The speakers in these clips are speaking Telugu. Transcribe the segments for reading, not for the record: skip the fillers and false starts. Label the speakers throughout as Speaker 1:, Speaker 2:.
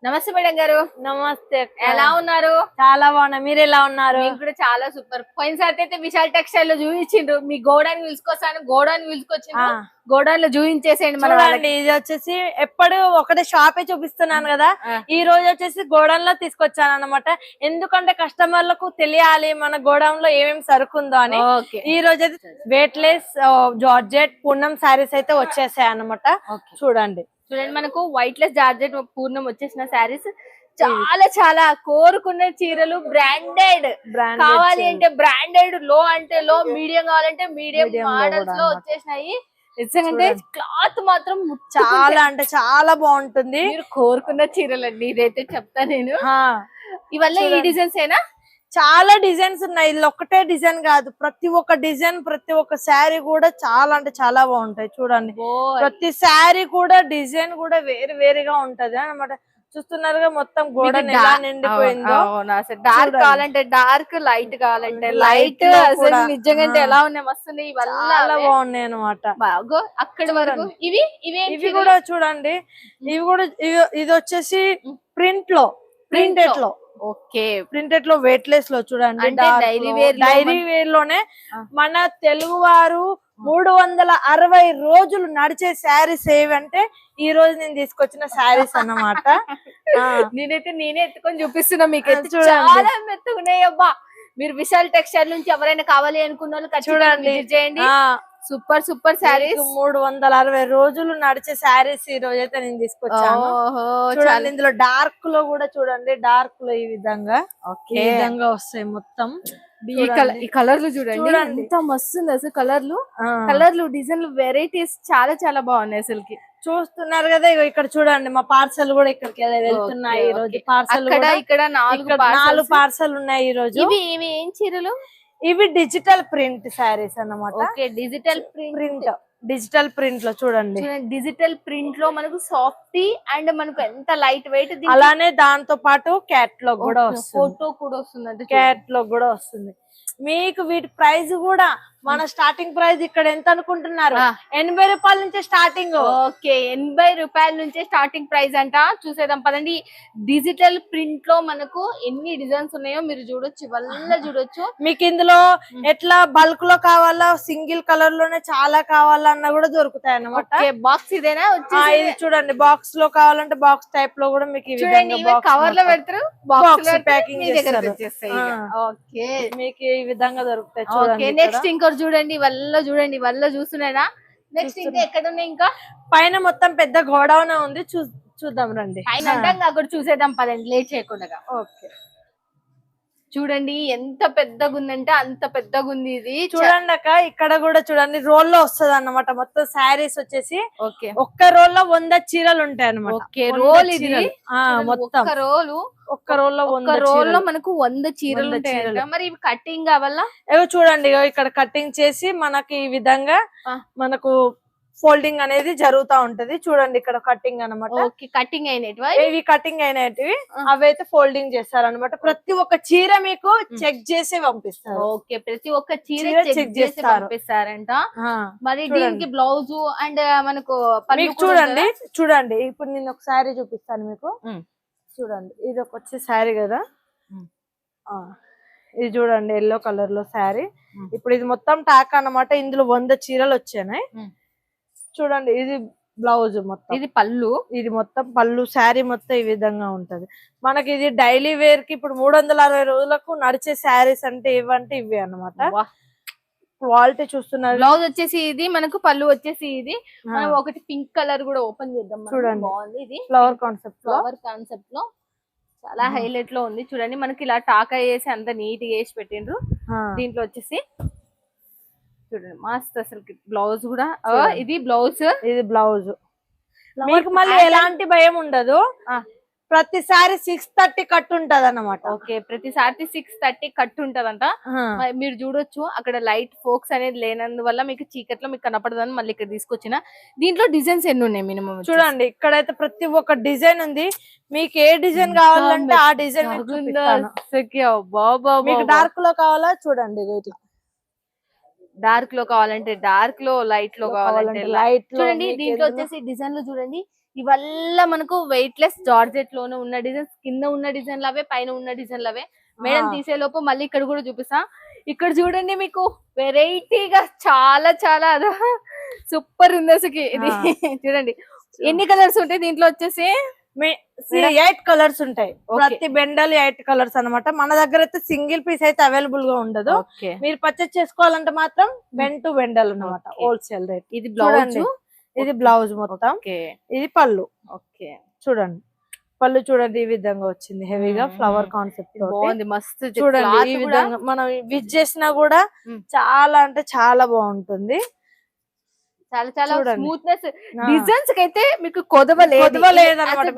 Speaker 1: నమస్తే మేడం గారు.
Speaker 2: నమస్తే అక్క.
Speaker 1: ఎలా ఉన్నారు?
Speaker 2: చాలా బాగున్నా, మీరు ఎలా ఉన్నారు?
Speaker 1: నేను కూడా చాలా సూపర్. పోయినసారి అయితే విశాల్ టెక్స్టైల్ లో చూపించిండ్రు, మీ గోడౌన్ పిలుచుకొస్తాను, గోడౌన్ పిలుచుకొచ్చిండ్రు, గోడౌన్ లో చూపించేసేయండి మన వాళ్ళకి.
Speaker 2: ఇది వచ్చేసి ఎప్పుడు ఒకటే షాపే చూపిస్తున్నాను కదా, ఈ రోజు వచ్చేసి గోడౌన్ లో తీసుకొచ్చాను అన్నమాట. ఎందుకంటే కస్టమర్లకు తెలియాలి మన గోడౌన్ లో ఏమేమి సరుకుందో అని. ఈ రోజు అయితే వెయిట్లెస్ జార్జెట్ పూర్ణం శారీస్ అయితే వచ్చేసాయి అన్నమాట. చూడండి
Speaker 1: మనకు వైట్ లెస్ జార్జెట్ పూర్ణం వచ్చేసిన శారీస్ చాలా చాలా కోరుకున్న చీరలు. బ్రాండెడ్ కావాలి అంటే బ్రాండెడ్, లో అంటే లో, మీడియం కావాలంటే మీడియం మోడల్స్ లో వచ్చేసినాయి. నిజంగా క్లాత్ మాత్రం
Speaker 2: చాలా అంటే చాలా బాగుంటుంది.
Speaker 1: మీరు కోరుకున్న చీరలండి, ఇదైతే చెప్తా నేను. ఇవల్ల ఈ డిజైన్స్ ఏనా?
Speaker 2: చాలా డిజైన్స్ ఉన్నాయి, ఇది ఒక్కటే డిజైన్ కాదు, ప్రతి ఒక్క డిజైన్ ప్రతి ఒక్క శారీ కూడా చాలా అంటే చాలా బాగుంటాయి. చూడండి ప్రతి శారీ కూడా డిజైన్ కూడా వేరు వేరుగా ఉంటది అన్నమాట. చూస్తున్నారుగా మొత్తం గోడ ఎలా నిండిపోయిందో.
Speaker 1: డార్క్ కావాలంటే డార్క్, లైట్ కావాలంటే లైట్. అసలు నిజంగా ఎలా ఉన్నాయి, మస్తున్నాయి.
Speaker 2: చాలా బాగున్నాయి అన్నమాట.
Speaker 1: అక్కడి వరకు ఇవి
Speaker 2: ఇవి కూడా చూడండి, ఇవి కూడా ఇది వచ్చేసి ప్రింటెడ్ లో
Speaker 1: ఓకే,
Speaker 2: ప్రింటెడ్ లో వెయిట్లెస్ లో చూడండి.
Speaker 1: డైలీ
Speaker 2: వేర్ లోనే మన తెలుగు వారు 360 రోజులు నడిచే శారీస్ ఏవంటే ఈ రోజు నేను తీసుకొచ్చిన శారీస్ అన్నమాట.
Speaker 1: నేనే ఎత్తుకొని చూపిస్తున్నా మీకు. చాలా మెత్తగున్నాయి అబ్బా. మీరు విశాల్ టెక్స్టైల్ నుంచి ఎవరైనా కావాలి అనుకున్న వాళ్ళు చూడండి, చేయండి. Super super saris.
Speaker 2: 360 రోజులు నడిచే శారీస్ ఈ రోజు అయితే నేను తీసుకొచ్చాను. చూడండి ఇందులో డార్క్ లో కూడా చూడండి, డార్క్ లో ఈ విధంగా వస్తాయి మొత్తం.
Speaker 1: ఈ కలర్లు చూడండి ఎంత మస్తుంది అసలు. కలర్లు డిజైన్లు వెరైటీస్ చాలా చాలా బాగున్నాయి అసలుకి.
Speaker 2: చూస్తున్నారు కదా, ఇక్కడ చూడండి మా పార్సల్ కూడా ఇక్కడికి వెళ్తున్నాయి ఈ రోజు. పార్సల్
Speaker 1: ఇక్కడ 4
Speaker 2: పార్సల్ ఉన్నాయి ఈ రోజు.
Speaker 1: ఇవి ఏం చీరలు?
Speaker 2: ఇవి డిజిటల్ ప్రింట్ శారీస్ అన్నమాట. డిజిటల్ ప్రింట్ లో చూడండి,
Speaker 1: డిజిటల్ ప్రింట్ లో మనకు సాఫ్టీ అండ్ మనకు ఎంత లైట్ వెయిట్.
Speaker 2: అలానే దాంతో పాటు క్యాట్లాగ్ కూడా వస్తుంది,
Speaker 1: ఫోటో కూడా వస్తుంది,
Speaker 2: క్యాట్లాగ్ కూడా వస్తుంది. మీకు వీటి ప్రైస్ కూడా మన స్టార్టింగ్ ప్రైస్ ఇక్కడ ఎంత అనుకుంటున్నారు? 80 రూపాయల నుంచి స్టార్టింగ్.
Speaker 1: ఓకే, 80 రూపాయల నుంచే స్టార్టింగ్ ప్రైస్ అంట. చూసేద్దాం పదండి. డిజిటల్ ప్రింట్ లో మనకు ఎన్ని డిజైన్స్ ఉన్నాయో మీరు చూడొచ్చు, వల్ల చూడొచ్చు.
Speaker 2: మీకు ఇందులో ఎట్లా బల్క్ లో కావాలా, సింగిల్ కలర్ లోనే చాలా కావాలన్నా కూడా దొరుకుతాయి అన్నమాట.
Speaker 1: బాక్స్ ఇదేనా?
Speaker 2: ఇది చూడండి, బాక్స్ లో కావాలంటే బాక్స్ టైప్ లో కూడా మీకు
Speaker 1: కవర్ లో పెడతారు, బాక్స్ ప్యాకింగ్ చేస్తారు. ఓకే,
Speaker 2: మీకు ఈ విధంగా దొరుకుతాయి. చూడండి
Speaker 1: నెక్స్ట్ ఇంకోటి చూడండి, వల్ల చూస్తున్నారా? నెక్స్ట్ ఇంకా ఎక్కడ ఉన్నాయి? ఇంకా
Speaker 2: పైన మొత్తం పెద్ద గోడౌన్ ఉంది, చూద్దాం రండి.
Speaker 1: అక్కడ చూసేద్దాం పదండి, లేట్ చేయకుండా.
Speaker 2: ఓకే,
Speaker 1: చూడండి ఎంత పెద్దగా ఉందంటే అంత పెద్దగా ఉంది ఇది.
Speaker 2: చూడండి అక్క, ఇక్కడ కూడా చూడండి రోల్ లో వస్తుంది అన్నమాట. మొత్తం శారీస్ వచ్చేసి ఒక్క రోల్ లో 100 చీరలు ఉంటాయి అన్నమాట.
Speaker 1: రోల్ ఇది
Speaker 2: మొత్తం ఒక్క రోల్
Speaker 1: లో మనకు 100 చీరలు ఉంటాయి. మరి ఇవి కటింగ్ కావాలా?
Speaker 2: చూడండి ఇక్కడ కటింగ్ చేసి మనకి ఈ విధంగా మనకు ఫోల్డింగ్ అనేది జరుగుతా ఉంటది. చూడండి ఇక్కడ కటింగ్ అనమాట.
Speaker 1: కటింగ్ అయినవి,
Speaker 2: ఇవి కటింగ్ అయినవి, అవైతే ఫోల్డింగ్ చేస్తారనమాట. ప్రతి ఒక్క చీర మీకు చెక్ చేసి పంపిస్తారు.
Speaker 1: ఓకే, ప్రతి ఒక్క చీర చెక్ చేసి పంపిస్తారంట. మరి దీనికి బ్లౌజ్ అండ్ మనకు
Speaker 2: మీకు చూడండి ఇప్పుడు నేను ఒక శారీ చూపిస్తాను మీకు. చూడండి ఇది ఒక వచ్చే శారీ కదా, ఇది చూడండి ఎల్లో కలర్ లో శారీ. ఇప్పుడు ఇది మొత్తం టాక్ అన్నమాట. ఇందులో 100 చీరలు వచ్చాయి. చూడండి ఇది బ్లౌజ్, మొత్తం
Speaker 1: ఇది పళ్ళు,
Speaker 2: ఇది మొత్తం పళ్ళు. శారీ మొత్తం ఈ విధంగా ఉంటది మనకి. ఇది డైలీ వేర్ కి ఇప్పుడు 360 రోజులకు నడిచే శారీస్ అంటే ఇవంటే ఇవి అన్నమాట. క్వాలిటీ చూస్తున్నారు.
Speaker 1: బ్లౌజ్ వచ్చేసి ఇది, మనకు పళ్ళు వచ్చేసి ఇది. మనం ఒకటి పింక్ కలర్ కూడా ఓపెన్ చేద్దాం.
Speaker 2: చూడండి
Speaker 1: బాగుంది, ఇది
Speaker 2: ఫ్లవర్ కాన్సెప్ట్
Speaker 1: లో చాలా హైలైట్ లో ఉంది. చూడండి మనకి ఇలా టాకా వేసి అంత నీట్ గా వేసి పెట్టిండ్రు. దీంట్లో వచ్చేసి చూడండి మస్త్ అసలు. బ్లౌజ్ కూడా ఇది బ్లౌజ్
Speaker 2: మీకు మళ్ళీ ఎలాంటి భయం ఉండదు. ప్రతిసారి 630 కట్ ఉంటది అన్నమాట.
Speaker 1: ఓకే, ప్రతిసారి 630 కట్ ఉంటదంట. మీరు చూడొచ్చు అక్కడ లైట్ ఫోక్స్ అనేది లేనందువల్ల మీకు చీకట్లో మీకు కనపడదని మళ్ళీ ఇక్కడ తీసుకొచ్చిన. దీంట్లో డిజైన్స్ ఎన్ని ఉన్నాయి మినిమం?
Speaker 2: చూడండి ఇక్కడైతే ప్రతి ఒక్క డిజైన్ ఉంది. మీకు ఏ డిజైన్ కావాలంటే ఆ డిజైన్. మీకు డార్క్ లో కావాలా? చూడండి ఇట్లా
Speaker 1: డార్క్ లో కావాలంటే డార్క్ లో, లైట్ లో కావాలంటే లైట్. చూడండి దీంట్లో వచ్చేసి డిజైన్లు చూడండి ఇవల్ల మనకు వెయిట్ లెస్ జార్జెట్ లోనే ఉన్న డిజైన్స్, కింద ఉన్న డిజైన్ లవే, పైన ఉన్న డిజైన్ లవే. మేడం తీసే లోపు మళ్ళీ ఇక్కడ కూడా చూపిస్తా. ఇక్కడ చూడండి మీకు వెరైటీగా చాలా చాలా సూపర్ ఉంది అసలు ఇది. చూడండి ఎన్ని కలర్స్ ఉంటాయి దీంట్లో వచ్చేసి
Speaker 2: 8 కలర్స్ ఉంటాయి. ప్రతి బెండల్ 8 కలర్స్ అన్నమాట. మన దగ్గర అయితే సింగిల్ పీస్ అయితే అవైలబుల్ గా ఉండదు. మీరు పర్చేస్ చేసుకోవాలంటే మాత్రం బెండ్ టు బెండల్ అన్నమాట, హోల్సేల్ రేట్.
Speaker 1: ఇది బ్లౌజ్,
Speaker 2: ఇది బ్లౌజ్ మొత్తం, ఇది పళ్ళు. ఓకే చూడండి పళ్ళు చూడండి ఈ విధంగా వచ్చింది, హెవీగా ఫ్లవర్ కాన్సెప్ట్
Speaker 1: బాగుంది, మస్తు
Speaker 2: చూడండి. ఈ విధంగా మనం విజ్ చేసినా కూడా చాలా అంటే చాలా బాగుంటుంది.
Speaker 1: చాలా చాలా స్మూత్నెస్. డిజైన్స్ కి అయితే మీకు కొదవలేదన్నమాట.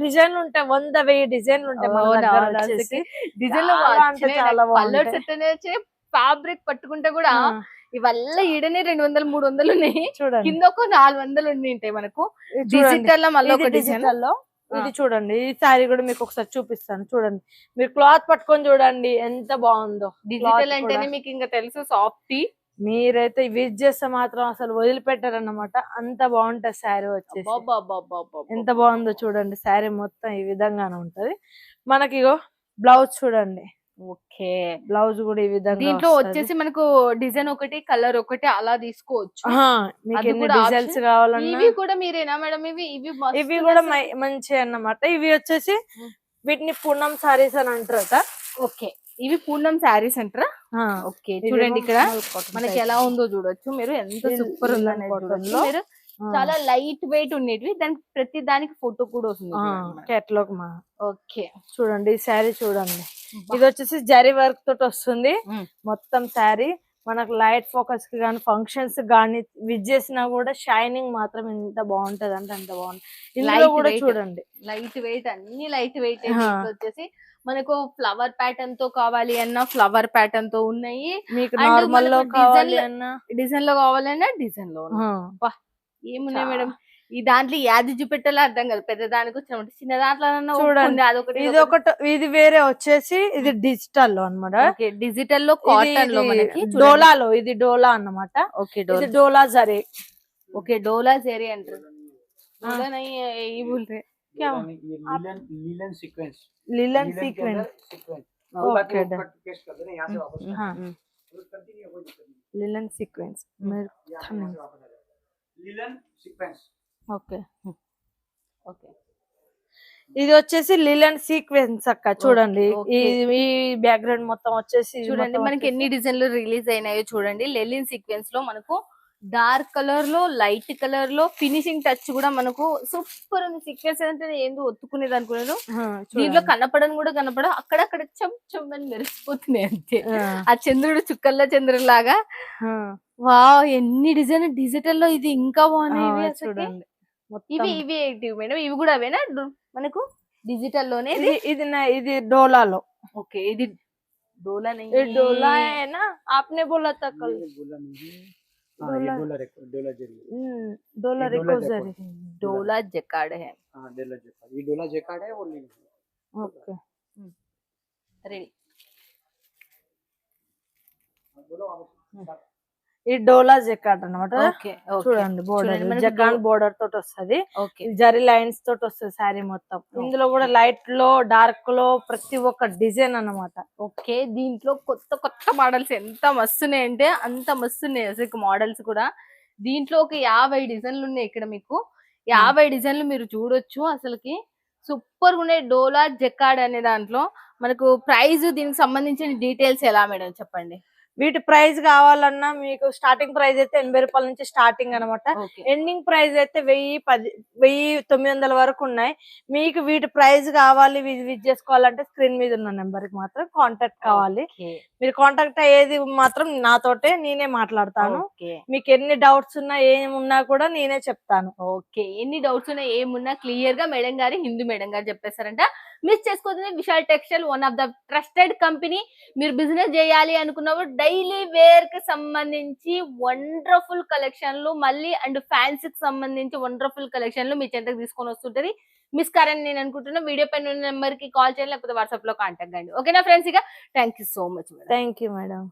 Speaker 2: డిజైన్లు ఉంటాయి, 100-1000 డిజైన్లు ఉంటాయి.
Speaker 1: డిజైన్ ఫ్యాబ్రిక్ పట్టుకుంటే కూడా ఇవల్ల ఈడనే 200-300 ఉన్నాయి. చూడండి కింద ఒక 400 ఉంటాయి మనకు డిజిటల్ లో. మళ్ళీ ఒక డిజిటల్ లో
Speaker 2: ఇది చూడండి. ఈ సారీ కూడా మీకు ఒకసారి చూపిస్తాను. చూడండి మీరు క్లాత్ పట్టుకొని చూడండి ఎంత బాగుందో.
Speaker 1: డిజిటల్ అంటేనే మీకు ఇంకా తెలుసు సాఫ్టీ.
Speaker 2: మీరైతే విజ్ చేస్తే మాత్రం అసలు వదిలిపెట్టారన్నమాట, అంత బాగుంటది శారీ వచ్చేసి. ఎంత బాగుందో చూడండి. శారీ మొత్తం ఈ విధంగానే ఉంటది. మనకి ఇగో బ్లౌజ్ చూడండి.
Speaker 1: ఓకే
Speaker 2: బ్లౌజ్ కూడా ఈ విధంగా
Speaker 1: దీంట్లో వచ్చేసి మనకు డిజైన్ ఒకటి, కలర్ ఒకటి అలా తీసుకోవచ్చు.
Speaker 2: మీకు ఎన్ని డిజైన్స్ కావాలన్నా
Speaker 1: ఇవి కూడా మీరేనా మేడం?
Speaker 2: ఇవి కూడా మంచి అన్నమాట. ఇవి వచ్చేసి వీటిని పూర్ణం సారీస్ అని అంటారట.
Speaker 1: ఓకే ఇవి పూర్ణం శారీస్ అంటారా? ఓకే చూడండి ఇక్కడ మనకి ఎలా ఉందో చూడొచ్చు మీరు, ఎంత సూపర్ ఉందని చూడొచ్చు మీరు. చాలా లైట్ వెయిట్ ఉండేటివి, దానికి ప్రతి దానికి ఫోటో కూడా వస్తుంది
Speaker 2: కేటలాగ్.
Speaker 1: ఓకే
Speaker 2: చూడండి ఈ శారీ చూడండి. ఇది వచ్చేసి జరీ వర్క్ తోటి వస్తుంది మొత్తం శారీ. మనకు లైట్ ఫోకస్ కి గానీ, ఫంక్షన్స్ గానీ విజ్ చేసినా కూడా షైనింగ్ మాత్రం ఎంత బాగుంటది అంటే అంత బాగుంటది. ఇందులో కూడా చూడండి
Speaker 1: లైట్ వెయిట్, అన్ని లైట్ వెయిట్. వచ్చేసి మనకు ఫ్లవర్ ప్యాటర్న్ తో కావాలి అన్నా ఫ్లవర్ ప్యాటర్న్ తో ఉన్నాయి.
Speaker 2: మీకు నార్మల్ లో కావాలి అన్నా,
Speaker 1: డిజైన్ లో కావాలన్నా డిజైన్ లో. ఏమున్నాయి మేడం ఈ దాంట్లో యాది చూపెట్టాలో అర్థం కాదు. పెద్ద దానికి వచ్చినప్పుడు చిన్న దాంట్లో
Speaker 2: చూడండి. ఇది ఒకటి, ఇది వేరే వచ్చేసి ఇది డిజిటల్ లో అన్నమాట.
Speaker 1: డిజిటల్ లో కాటన్ లో మనకి
Speaker 2: డోలాలో, ఇది డోలా అన్నమాట.
Speaker 1: ఓకే
Speaker 2: ఇది డోలా జరీ.
Speaker 1: ఓకే డోలా జరీ అంటారు.
Speaker 3: लीलन सीक्वेंस,
Speaker 2: लीलन सीक्वेंस, ओके लीलन सीक्वेंस,
Speaker 3: लीलन सीक्वेंस.
Speaker 2: ఓకే ఓకే ఇది వచ్చేసి లిలన్ సీక్వెన్స్ అక్క. చూడండి ఈ బ్యాక్గ్రౌండ్ మొత్తం వచ్చేసి
Speaker 1: చూడండి మనకి ఎన్ని డిజైన్లు రిలీజ్ అయినాయో చూడండి. లెలిన్ సీక్వెన్స్ లో మనకు డార్క్ కలర్ లో, లైట్ కలర్ లో, ఫినిషింగ్ టచ్ కూడా మనకు సూపర్ ఉంది. సీక్వెన్స్ అంటే ఏందో ఒత్తుకునేది అనుకున్నారు. దీంట్లో కనపడని కూడా కనపడ, అక్కడక్కడ చెమ్మని మెరిసిపోతున్నాయి అంతే. ఆ చంద్రుడు చుక్కల్లో చంద్రుడు లాగా. వావ్ ఎన్ని డిజైన్ డిజిటల్ లో. ఇది ఇంకా బాగున్నాయి చూడండి. ఇవి ఏంటివి మేడం? ఇవి కూడా అవేనా మనకు డిజిటల్ లోనే?
Speaker 2: ఇది డోలాలో.
Speaker 1: ఓకే ఇది డోలా
Speaker 2: డోలా అయినా आपने बोला था कल.
Speaker 1: डोला जकार्ड है.
Speaker 3: ये डोला जकार्ड है. और
Speaker 2: ओके
Speaker 1: रेडी.
Speaker 2: ఈ డోలా జకార్డ్ అన్నమాట. చూడండి బోర్డర్ జకార్డ్ బోర్డర్ తోటి వస్తది. జరీ లైన్స్ తోటి వస్తుంది శారీ మొత్తం. ఇందులో కూడా లైట్ లో, డార్క్ లో ప్రతి ఒక్క డిజైన్ అన్నమాట.
Speaker 1: ఓకే దీంట్లో కొత్త కొత్త మోడల్స్ ఎంత మస్తున్నాయి అంటే అంత మస్తున్నాయి అసలు మోడల్స్ కూడా. దీంట్లో ఒక 50 డిజైన్లు ఉన్నాయి ఇక్కడ మీకు. 50 డిజైన్లు మీరు చూడొచ్చు. అసలుకి సూపర్ ఉన్నాయి. డోలా జకార్డ్ అనే దాంట్లో మనకు ప్రైస్, దీనికి సంబంధించిన డీటెయిల్స్ ఎలా మేడం చెప్పండి.
Speaker 2: వీటి ప్రైస్ కావాలన్నా మీకు స్టార్టింగ్ ప్రైస్ అయితే 80 రూపాయల నుంచి స్టార్టింగ్ అనమాట. ఎండింగ్ ప్రైస్ అయితే 1000-1900 వరకు ఉన్నాయి. మీకు వీటి ప్రైస్ కావాలి, విజిట్ చేసుకోవాలంటే స్క్రీన్ మీద ఉన్న నెంబర్ కి మాత్రం కాంటాక్ట్ కావాలి. మీరు కాంటాక్ట్ అయ్యేది మాత్రం నాతోటే, నేనే మాట్లాడతాను. మీకు ఎన్ని డౌట్స్ ఉన్నా ఏమున్నా కూడా నేనే చెప్తాను.
Speaker 1: ఓకే ఎన్ని డౌట్స్ ఉన్నా ఏమున్నా క్లియర్ గా మేడం గారు, హిందూ మేడం గారు చెప్పేస్తారంట. మిస్ చేసుకోవద్దు. Vishal textile one of the trusted company. మీరు బిజినెస్ చేయాలి అనుకున్నప్పుడు డైలీ వేర్ కి సంబంధించి వండర్ఫుల్ కలెక్షన్లు, మళ్ళీ అండ్ ఫ్యాన్సీకి సంబంధించి వండర్ఫుల్ కలెక్షన్లు మీ చెంతకు తీసుకొని వస్తుంటది. మిస్ కారని నేను అనుకుంటున్నా. వీడియో పైన నెంబర్ కి కాల్ చేయండి, లేకపోతే వాట్సాప్ లో కాంటాక్ట్ కండి. ఓకేనా ఫ్రెండ్స్? ఇక thank you so much.
Speaker 2: Thank you madam.